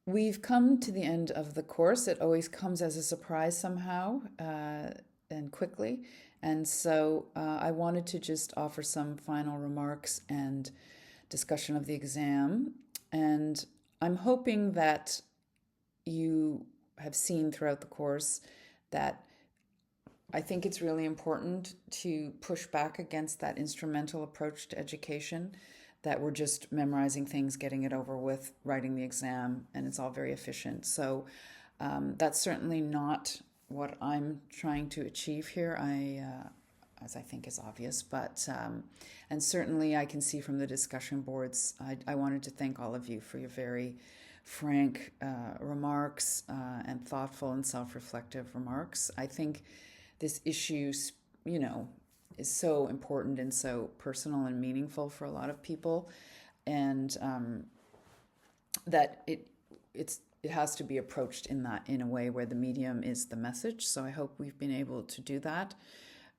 We've come to the end of the course. It always comes as a surprise somehow and quickly. And so I wanted to just offer some final remarks and discussion of the exam. And I'm hoping that you have seen throughout the course that I think it's really important to push back against that instrumental approach to education, that we're just memorizing things, getting it over with, writing the exam, and it's all very efficient. So that's certainly not what I'm trying to achieve here. As I think is obvious, but and certainly I can see from the discussion boards. I wanted to thank all of you for your very frank remarks and thoughtful and self-reflective remarks. I think this issue, you know, is so important and so personal and meaningful for a lot of people, and that it has to be approached in a way where the medium is the message. So I hope we've been able to do that.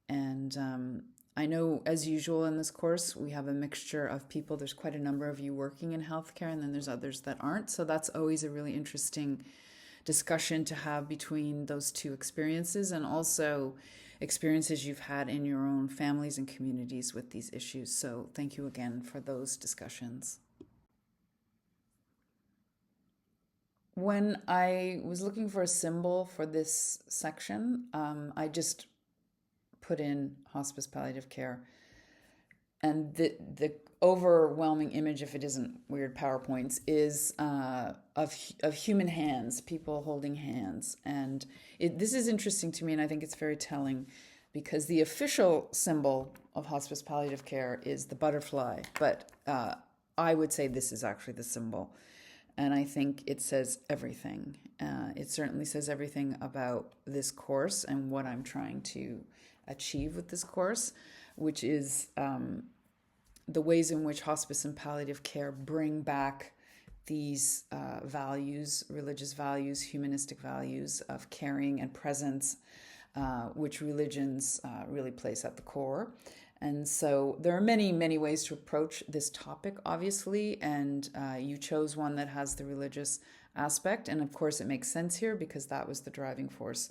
And I know, as usual in this course, we have a mixture of people. There's quite a number of you working in healthcare, and then there's others that aren't. So that's always a really interesting discussion to have between those two experiences, and also experiences you've had in your own families and communities with these issues. So thank you again for those discussions. When I was looking for a symbol for this section, I just put in hospice palliative care. And the overwhelming image, if it isn't weird PowerPoints, is of human hands, people holding hands. And this is interesting to me, and I think it's very telling, because the official symbol of hospice palliative care is the butterfly, but I would say this is actually the symbol. And I think it says everything. It certainly says everything about this course and what I'm trying to achieve with this course, which is the ways in which hospice and palliative care bring back these values, religious values, humanistic values of caring and presence, which religions really place at the core. And so there are many, many ways to approach this topic, obviously, and you chose one that has the religious aspect. And of course, it makes sense here because that was the driving force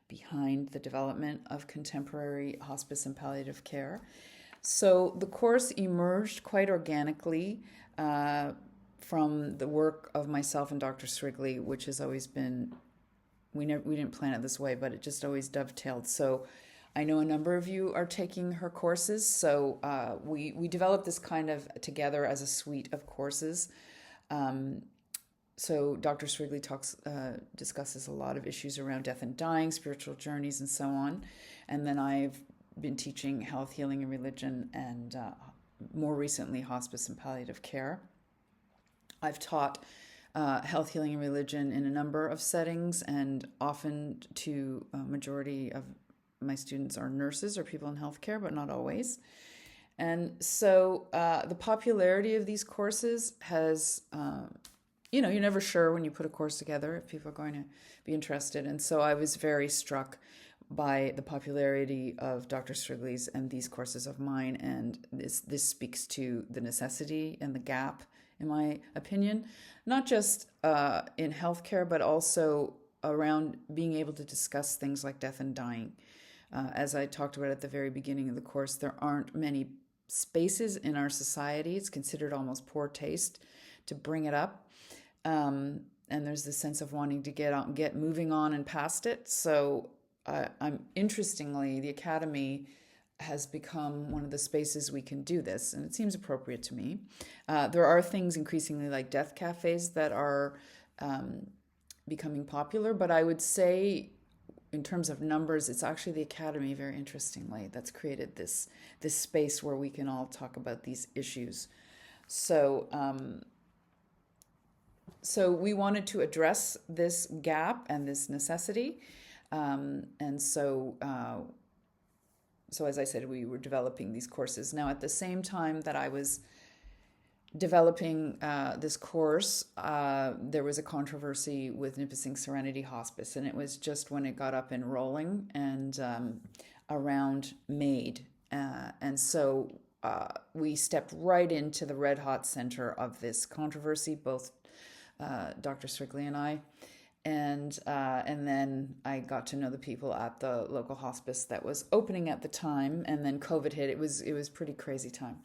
behind the development of contemporary hospice and palliative care. So the course emerged quite organically from the work of myself and Dr. Srigley, which has always been, we didn't plan it this way, but it just always dovetailed. So I know a number of you are taking her courses, so we developed this kind of together as a suite of courses. So Dr. Srigley discusses a lot of issues around death and dying, spiritual journeys, and so on. And then I've been teaching health, healing, and religion, and more recently hospice and palliative care. I've taught health, healing, and religion in a number of settings, and often to a majority of my students are nurses or people in healthcare, but not always. And so the popularity of these courses has, you're never sure when you put a course together if people are going to be interested. And so I was very struck by the popularity of Dr. Strigley's and these courses of mine. And this speaks to the necessity and the gap, in my opinion, not just in healthcare, but also around being able to discuss things like death and dying. As I talked about at the very beginning of the course, there aren't many spaces in our society. It's considered almost poor taste to bring it up. And there's this sense of wanting to get moving on and past it. So interestingly, the Academy has become one of the spaces we can do this, and it seems appropriate to me. There are things increasingly like death cafes that are becoming popular, but I would say in terms of numbers, it's actually the Academy, very interestingly, that's created this space where we can all talk about these issues. So we wanted to address this gap and this necessity. And so as I said, we were developing these courses. Now, at the same time that I was developing this course, there was a controversy with Nipissing Serenity Hospice, and it was just when it got up and rolling and around MAID. And so we stepped right into the red hot center of this controversy, both Dr. Strickly and I. And then I got to know the people at the local hospice that was opening at the time, and then COVID hit. It was pretty crazy time.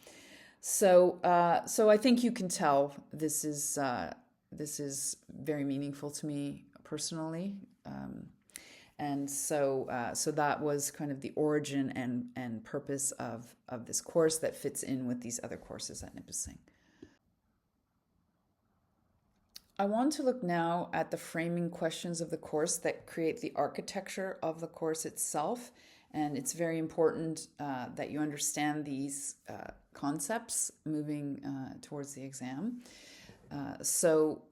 So I think you can tell this is very meaningful to me personally, and so that was kind of the origin and purpose of this course that fits in with these other courses at Nipissing. I want to look now at the framing questions of the course that create the architecture of the course itself. And it's very important that you understand these concepts moving towards the exam. So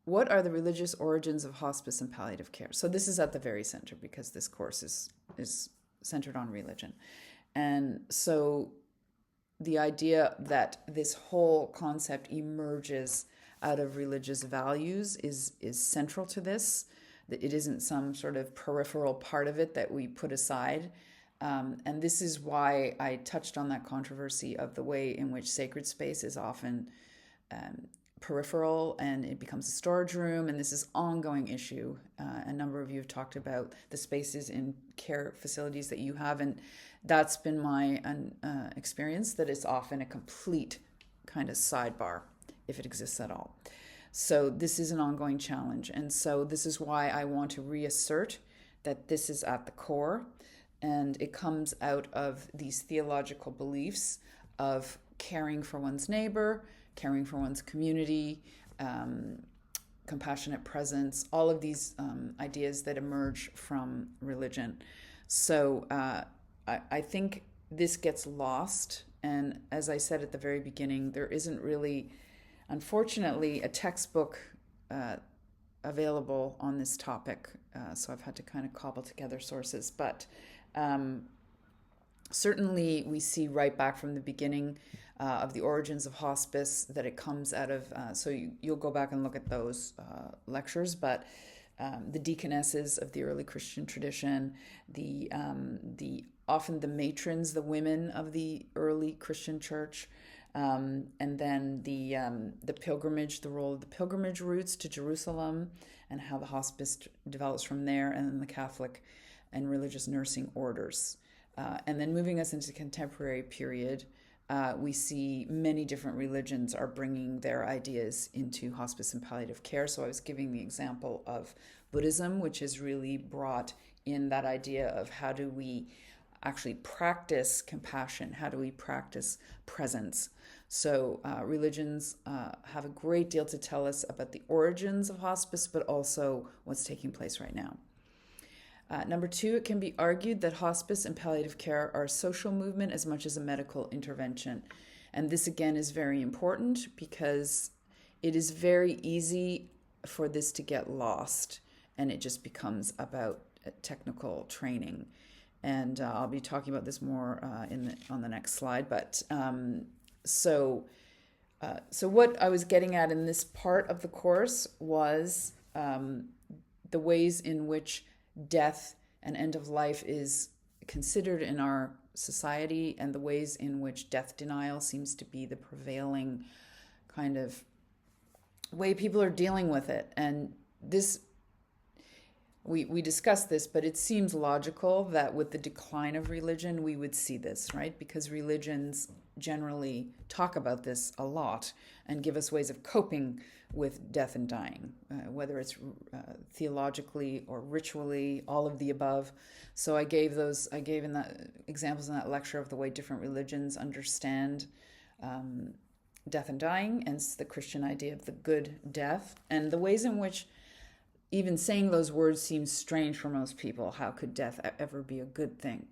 what are the religious origins of hospice and palliative care? So this is at the very center because this course is centered on religion. And so the idea that this whole concept emerges out of religious values is central to this. That it isn't some sort of peripheral part of it that we put aside. And this is why I touched on that controversy of the way in which sacred space is often peripheral and it becomes a storage room. And this is an ongoing issue. A number of you have talked about the spaces in care facilities that you have. And that's been my experience, that it's often a complete kind of sidebar, if it exists at all. So this is an ongoing challenge. And so this is why I want to reassert that this is at the core, and it comes out of these theological beliefs of caring for one's neighbor, caring for one's community, compassionate presence, all of these ideas that emerge from religion. So I think this gets lost. And as I said at the very beginning, there isn't really, unfortunately, a textbook available on this topic. So I've had to kind of cobble together sources. But certainly we see right back from the beginning of the origins of hospice that it comes out of, so you'll go back and look at those lectures, but the deaconesses of the early Christian tradition, the often the matrons, the women of the early Christian church, and then the pilgrimage, the role of the pilgrimage routes to Jerusalem, and how the hospice develops from there, and then the Catholic and religious nursing orders. And then moving us into the contemporary period, we see many different religions are bringing their ideas into hospice and palliative care. So I was giving the example of Buddhism, which has really brought in that idea of how do we actually practice compassion? How do we practice presence? So religions have a great deal to tell us about the origins of hospice, but also what's taking place right now. Number two, it can be argued that hospice and palliative care are a social movement as much as a medical intervention. And this, again, is very important because it is very easy for this to get lost, and it just becomes about technical training. And I'll be talking about this more on the next slide. But so what I was getting at in this part of the course was the ways in which death and end of life is considered in our society, and the ways in which death denial seems to be the prevailing kind of way people are dealing with it. And this, we discussed this, but it seems logical that with the decline of religion, we would see this, right? Because religions generally talk about this a lot and give us ways of coping with death and dying, whether it's theologically or ritually, all of the above. So I gave in that examples in that lecture of the way different religions understand death and dying, and the Christian idea of the good death, and the ways in which even saying those words seems strange for most people. How could death ever be a good thing?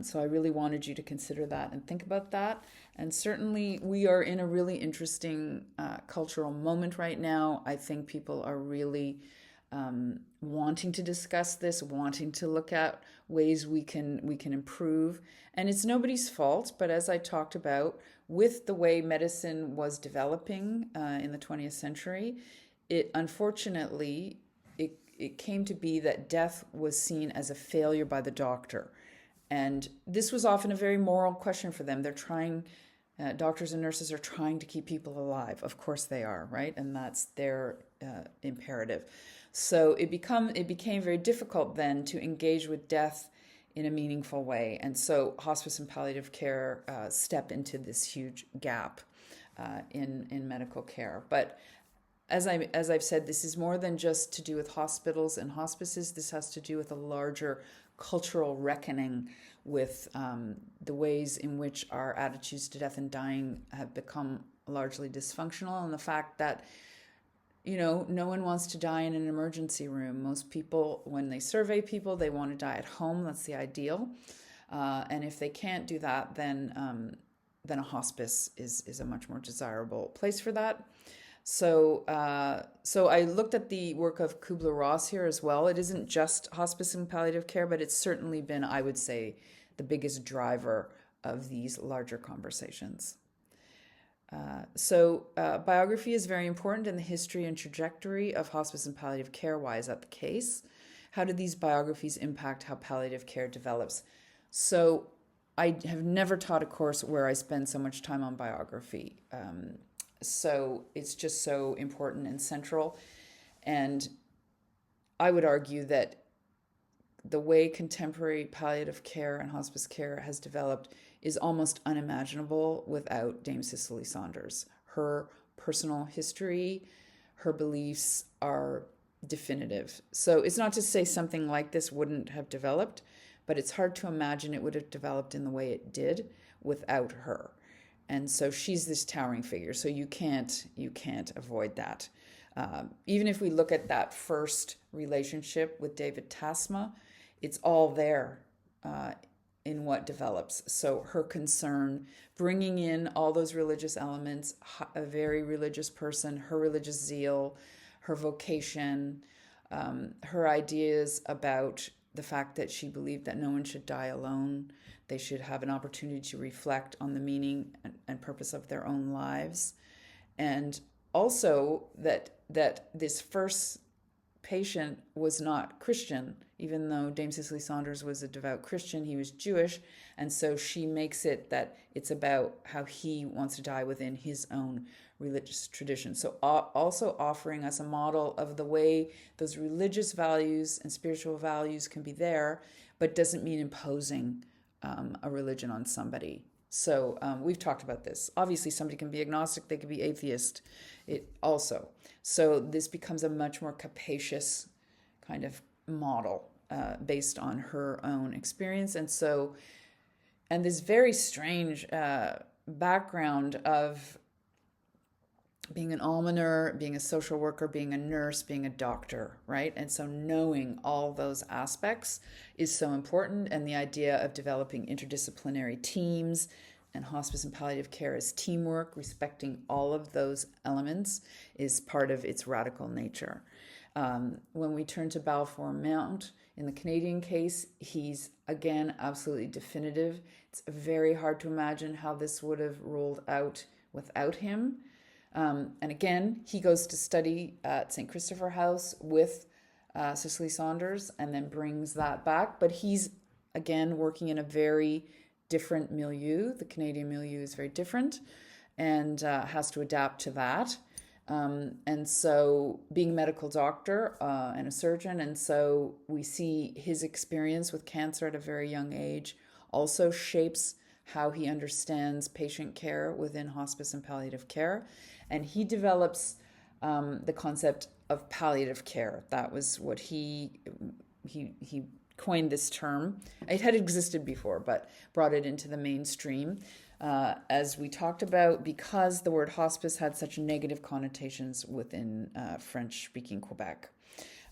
So I really wanted you to consider that and think about that. And certainly we are in a really interesting cultural moment right now. I think people are really wanting to discuss this, wanting to look at ways we can improve. And it's nobody's fault, but as I talked about, with the way medicine was developing in the 20th century, it unfortunately, it came to be that death was seen as a failure by the doctor. And this was often a very moral question for them. They're trying Doctors and nurses are trying to keep people alive. Of course they are, right? And that's their imperative. So it became very difficult then to engage with death in a meaningful way. And so hospice and palliative care step into this huge gap in medical care. But as I've said, this is more than just to do with hospitals and hospices. This has to do with a larger cultural reckoning with the ways in which our attitudes to death and dying have become largely dysfunctional, and the fact that no one wants to die in an emergency room. Most people, when they survey people, they want to die at home. That's the ideal. And if they can't do that, then a hospice is a much more desirable place for that. So I looked at the work of Kubler-Ross here as well. It isn't just hospice and palliative care, but it's certainly been, I would say, the biggest driver of these larger conversations. Biography is very important in the history and trajectory of hospice and palliative care. Why is that the case? How do these biographies impact how palliative care develops? So I have never taught a course where I spend so much time on biography. So it's just so important and central. And I would argue that the way contemporary palliative care and hospice care has developed is almost unimaginable without Dame Cicely Saunders. Her personal history, her beliefs are definitive. So it's not to say something like this wouldn't have developed, but it's hard to imagine it would have developed in the way it did without her. And so she's this towering figure. So you can't avoid that. Even if we look at that first relationship with David Tasma, it's all there in what develops. So her concern, bringing in all those religious elements, a very religious person, her religious zeal, her vocation, her ideas about the fact that she believed that no one should die alone. They should have an opportunity to reflect on the meaning and purpose of their own lives. And also that this first patient was not Christian, even though Dame Cicely Saunders was a devout Christian, he was Jewish. And so she makes it that it's about how he wants to die within his own religious tradition. So also offering us a model of the way those religious values and spiritual values can be there, but doesn't mean imposing a religion on somebody. So we've talked about this. Obviously, somebody can be agnostic, they could be atheist also. So this becomes a much more capacious kind of model based on her own experience. And this very strange background of being an almoner, being a social worker, being a nurse, being a doctor, right? And so knowing all those aspects is so important. And the idea of developing interdisciplinary teams and hospice and palliative care as teamwork, respecting all of those elements, is part of its radical nature. When we turn to Balfour Mount, in the Canadian case, he's, again, absolutely definitive. It's very hard to imagine how this would have rolled out without him. And again, he goes to study at St. Christopher House with Cicely Saunders and then brings that back. But he's, again, working in a very different milieu. The Canadian milieu is very different and has to adapt to that. And so being a medical doctor and a surgeon, and so we see his experience with cancer at a very young age also shapes how he understands patient care within hospice and palliative care. And he develops the concept of palliative care. That was what he coined this term. It had existed before, but brought it into the mainstream. As we talked about, because the word hospice had such negative connotations within French-speaking Quebec.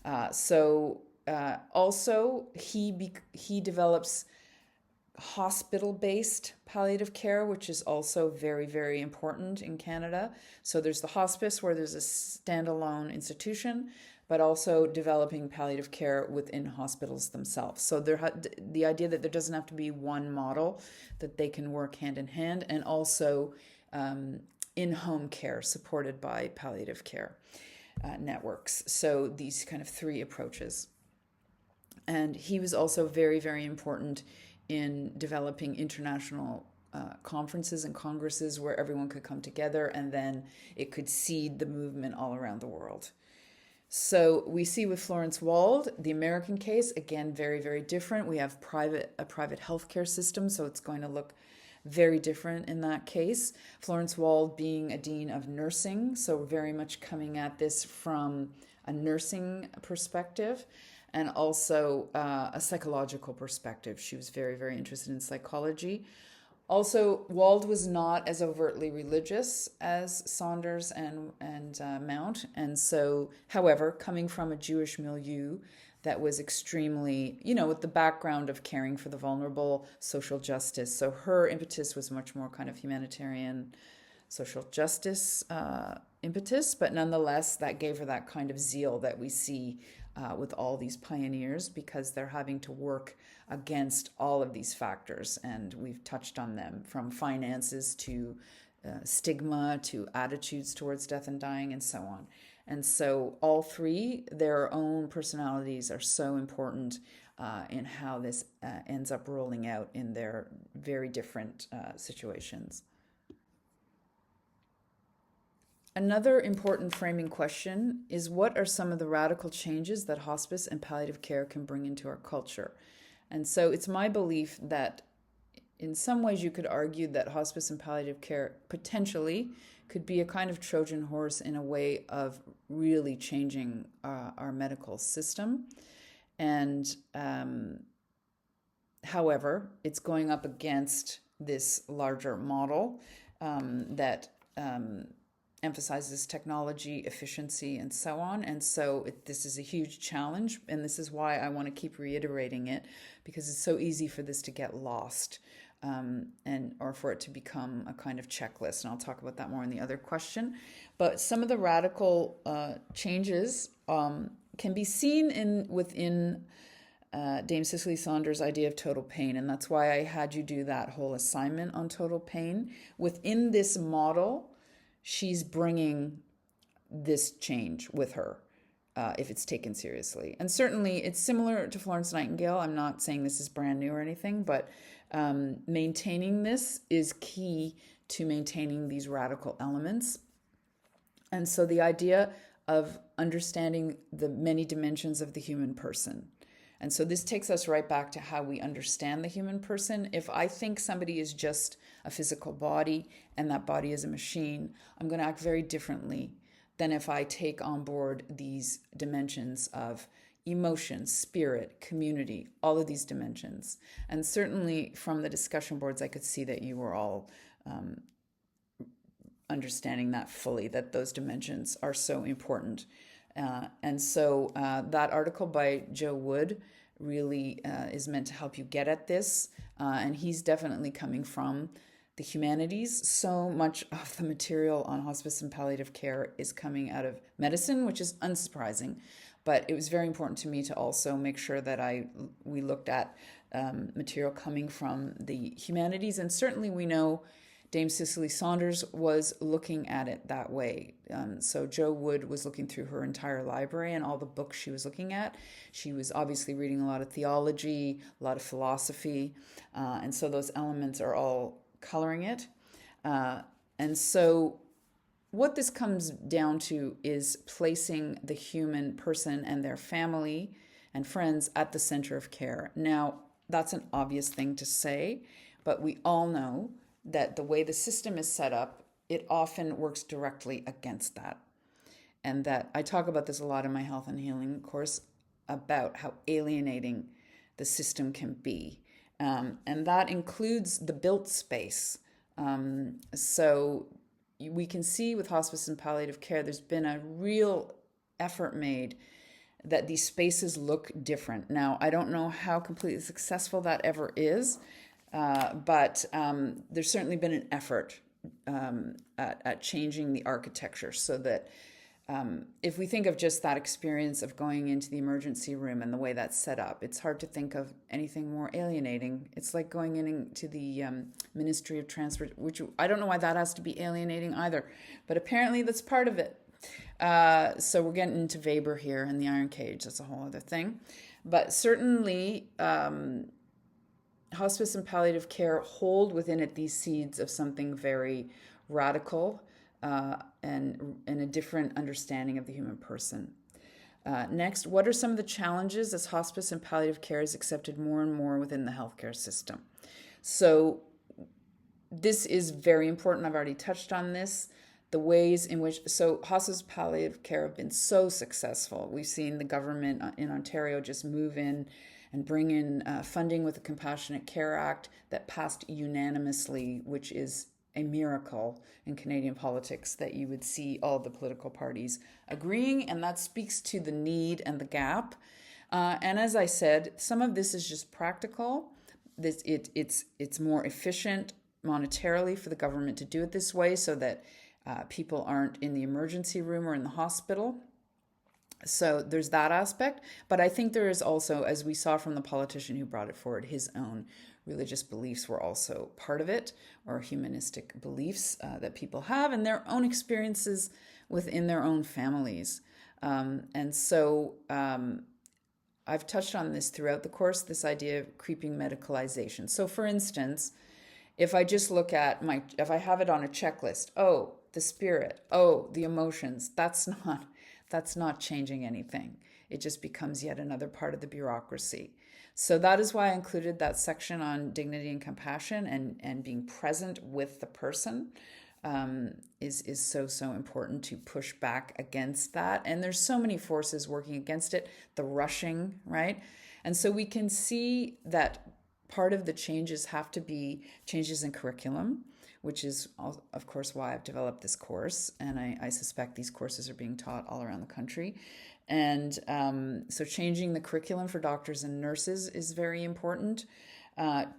Also, he develops hospital-based palliative care, which is also very, very important in Canada. So there's the hospice, where there's a standalone institution, but also developing palliative care within hospitals themselves. So the idea that there doesn't have to be one model, that they can work hand in hand, and also in-home care supported by palliative care networks. So these kind of three approaches. And he was also very, very important in developing international conferences and congresses where everyone could come together, and then it could seed the movement all around the world. So we see with Florence Wald, the American case, again, very, very different. We have a private healthcare system, so it's going to look very different in that case. Florence Wald being a dean of nursing, so very much coming at this from a nursing perspective and also a psychological perspective. She was very, very interested in psychology. Also, Wald was not as overtly religious as Saunders and Mount. And so, however, coming from a Jewish milieu that was extremely, with the background of caring for the vulnerable, social justice. So her impetus was much more kind of humanitarian, social justice impetus, but nonetheless, that gave her that kind of zeal that we see with all these pioneers, because they're having to work against all of these factors, and we've touched on them, from finances to stigma to attitudes towards death and dying and so on. And so all three, their own personalities are so important in how this ends up rolling out in their very different situations. Another important framing question is, what are some of the radical changes that hospice and palliative care can bring into our culture? And so it's my belief that in some ways you could argue that hospice and palliative care potentially could be a kind of Trojan horse in a way of really changing our medical system. And however, it's going up against this larger model that emphasizes technology, efficiency, and so on. And so this is a huge challenge, and this is why I want to keep reiterating it, because it's so easy for this to get lost or for it to become a kind of checklist. And I'll talk about that more in the other question. But some of the radical changes can be seen within Dame Cicely Saunders' idea of total pain, and that's why I had you do that whole assignment on total pain. Within this model, she's bringing this change with her if it's taken seriously. And certainly it's similar to Florence Nightingale. I'm not saying this is brand new or anything, but maintaining this is key to maintaining these radical elements. And so the idea of understanding the many dimensions of the human person. And so this takes us right back to how we understand the human person. If I think somebody is just a physical body and that body is a machine, I'm going to act very differently than if I take on board these dimensions of emotion, spirit, community, all of these dimensions. And certainly from the discussion boards, I could see that you were all understanding that fully, that those dimensions are so important. And so that article by Joe Wood really is meant to help you get at this. And he's definitely coming from the humanities. So much of the material on hospice and palliative care is coming out of medicine, which is unsurprising. But it was very important to me to also make sure that we looked at material coming from the humanities. And certainly we know Dame Cicely Saunders was looking at it that way. So Joe Wood was looking through her entire library and all the books she was looking at. She was obviously reading a lot of theology, a lot of philosophy, and so those elements are all coloring it. And so what this comes down to is placing the human person and their family and friends at the center of care. Now, that's an obvious thing to say, but we all know that the way the system is set up, it often works directly against that. And that I talk about this a lot in my health and healing course about how alienating the system can be. And that includes the built space. So we can see with hospice and palliative care, there's been a real effort made that these spaces look different. Now, I don't know how completely successful that ever is, but there's certainly been an effort at changing the architecture so that if we think of just that experience of going into the emergency room and the way that's set up, it's hard to think of anything more alienating. It's like going into the Ministry of Transport, which I don't know why that has to be alienating either, but apparently that's part of it. So we're getting into Weber here and the iron cage. That's a whole other thing. But certainly hospice and palliative care hold within it these seeds of something very radical and a different understanding of the human person. Next, what are some of the challenges as hospice and palliative care is accepted more and more within the healthcare system? So this is very important. I've already touched on this. The ways in which, so hospice palliative care have been so successful. We've seen the government in Ontario just move in and bring in funding with the Compassionate Care Act that passed unanimously, which is a miracle in Canadian politics that you would see all the political parties agreeing, and that speaks to the need and the gap. And as I said, some of this is just practical. It's more efficient monetarily for the government to do it this way so that people aren't in the emergency room or in the hospital. So there's that aspect. But I think there is also, as we saw from the politician who brought it forward, his own religious beliefs were also part of it, or humanistic beliefs that people have and their own experiences within their own families. And so I've touched on this throughout the course, this idea of creeping medicalization. So for instance, if I just look at if I have it on a checklist, oh, the spirit, oh, the emotions, that's not changing anything. It just becomes yet another part of the bureaucracy. So that is why I included that section on dignity and compassion and being present with the person is so important to push back against that. And there's so many forces working against it, the rushing, right? And so we can see that part of the changes have to be changes in curriculum, which is, of course, why I've developed this course. And I suspect these courses are being taught all around the country. And so changing the curriculum for doctors and nurses is very important.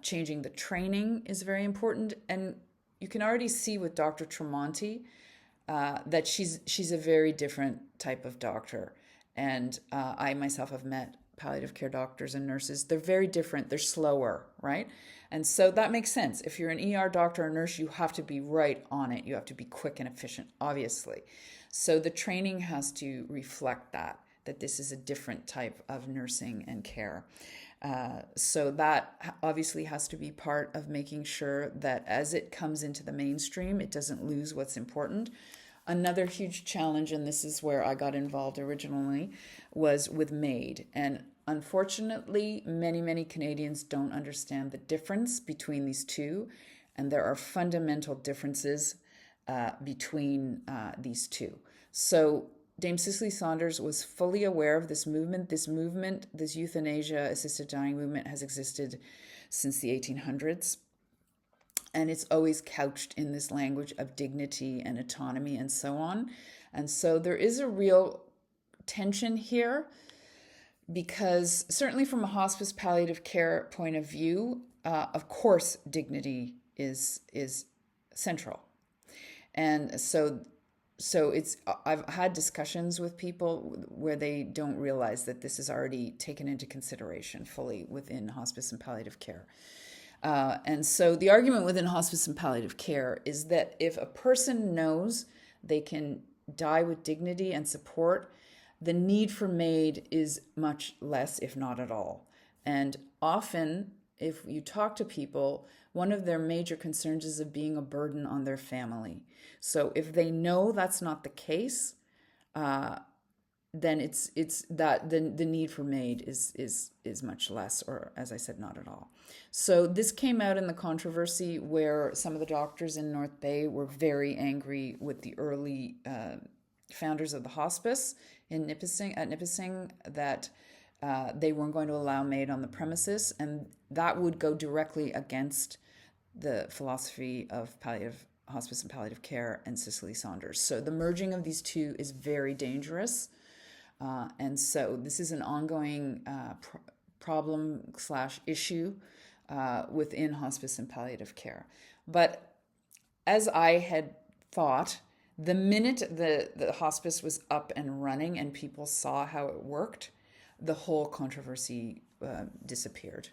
Changing the training is very important. And you can already see with Dr. Tremonti that she's a very different type of doctor. And I myself have met palliative care doctors and nurses. They're very different. They're slower, right? And so that makes sense. If you're an ER doctor or nurse, you have to be right on it. You have to be quick and efficient, obviously. So the training has to reflect that this is a different type of nursing and care. So that obviously has to be part of making sure that as it comes into the mainstream, it doesn't lose what's important. Another huge challenge, and this is where I got involved originally, was with MAID. And unfortunately, many Canadians don't understand the difference between these two. And there are fundamental differences between these two. So Dame Cicely Saunders was fully aware of this movement. This euthanasia-assisted dying movement has existed since the 1800s. And it's always couched in this language of dignity and autonomy and so on. And so there is a real tension here because certainly from a hospice palliative care point of view, of course, dignity is central. And so I've had discussions with people where they don't realize that this is already taken into consideration fully within hospice and palliative care. And so the argument within hospice and palliative care is that if a person knows they can die with dignity and support, the need for MAID is much less, if not at all. And often, if you talk to people, one of their major concerns is of being a burden on their family. So if they know that's not the case, then the need for MAID is much less, or as I said, not at all. So this came out in the controversy where some of the doctors in North Bay were very angry with the early founders of the hospice at Nipissing that they weren't going to allow MAID on the premises, and that would go directly against the philosophy of hospice and palliative care and Cicely Saunders. So the merging of these two is very dangerous. And so this is an ongoing problem/issue within hospice and palliative care. But as I had thought, the minute the hospice was up and running and people saw how it worked, the whole controversy disappeared.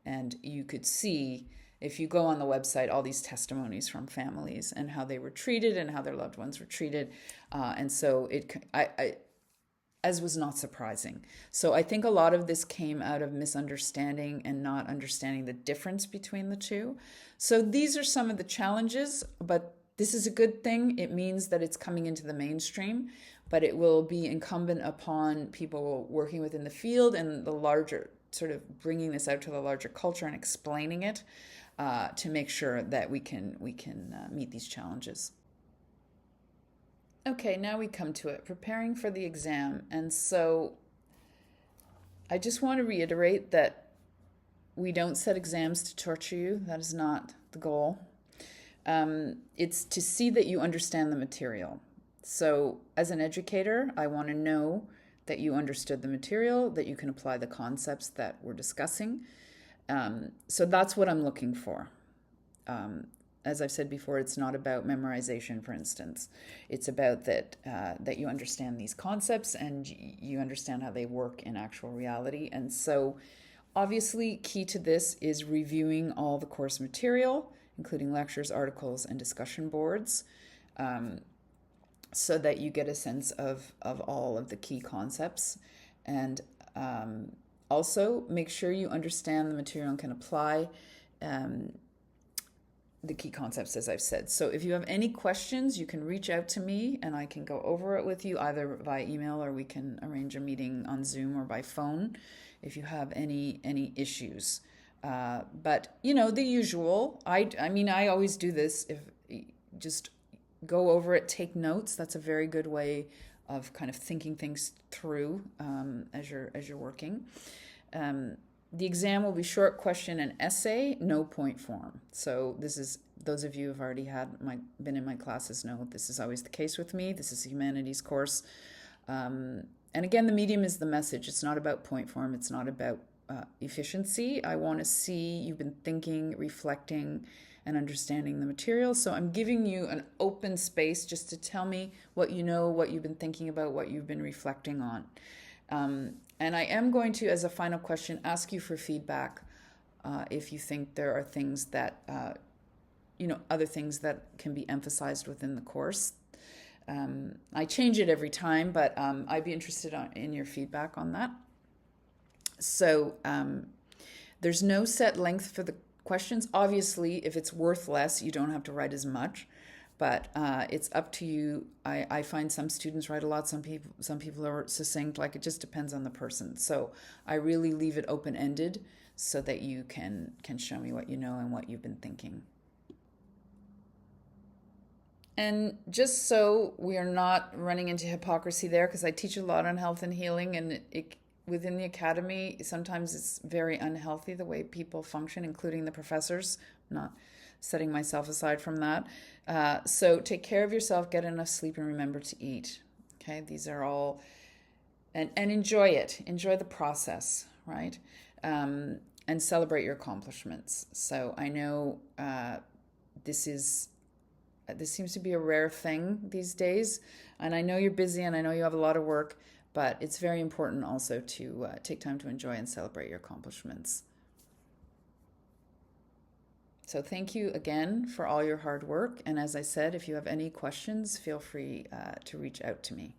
And you could see, if you go on the website, all these testimonies from families and how they were treated and how their loved ones were treated. And so as was not surprising. So I think a lot of this came out of misunderstanding and not understanding the difference between the two. So these are some of the challenges, but this is a good thing. It means that it's coming into the mainstream, but it will be incumbent upon people working within the field and the larger, sort of bringing this out to the larger culture and explaining it, to make sure that we can meet these challenges. Okay, now we come to it, preparing for the exam. And so I just want to reiterate that we don't set exams to torture you. That is not the goal. It's to see that you understand the material. So as an educator, I want to know that you understood the material, that you can apply the concepts that we're discussing. So that's what I'm looking for. As I've said before, it's not about memorization, for instance. It's about that you understand these concepts and you understand how they work in actual reality. And so obviously key to this is reviewing all the course material, including lectures, articles, and discussion boards, so that you get a sense of all of the key concepts. And also make sure you understand the material and can apply the key concepts, as I've said. So if you have any questions, you can reach out to me and I can go over it with you either via email, or we can arrange a meeting on Zoom or by phone if you have any issues. But the usual. I mean, I always do this. If just go over it, take notes. That's a very good way of kind of thinking things through as you're working. The exam will be short question and essay, no point form. So this is, those of you who've already been in my classes know this is always the case with me. This is a humanities course. And again, the medium is the message. It's not about point form. It's not about efficiency. I want to see you've been thinking, reflecting, and understanding the material. So I'm giving you an open space just to tell me what you know, what you've been thinking about, what you've been reflecting on. And I am going to, as a final question, ask you for feedback if you think there are things that, other things that can be emphasized within the course. I change it every time, but I'd be interested in your feedback on that. So there's no set length for the questions. Obviously, if it's worth less, you don't have to write as much. But it's up to you. I find some students write a lot. Some people are succinct. Like, it just depends on the person. So I really leave it open-ended so that you can show me what you know and what you've been thinking. And just so we are not running into hypocrisy there, because I teach a lot on health and healing, and within the academy, sometimes it's very unhealthy the way people function, including the professors. Not setting myself aside from that. So take care of yourself, get enough sleep, and remember to eat. Okay, these are all, and enjoy it. Enjoy the process, right? And celebrate your accomplishments. So I know this seems to be a rare thing these days, and I know you're busy and I know you have a lot of work, but it's very important also to take time to enjoy and celebrate your accomplishments. So thank you again for all your hard work. And as I said, if you have any questions, feel free to reach out to me.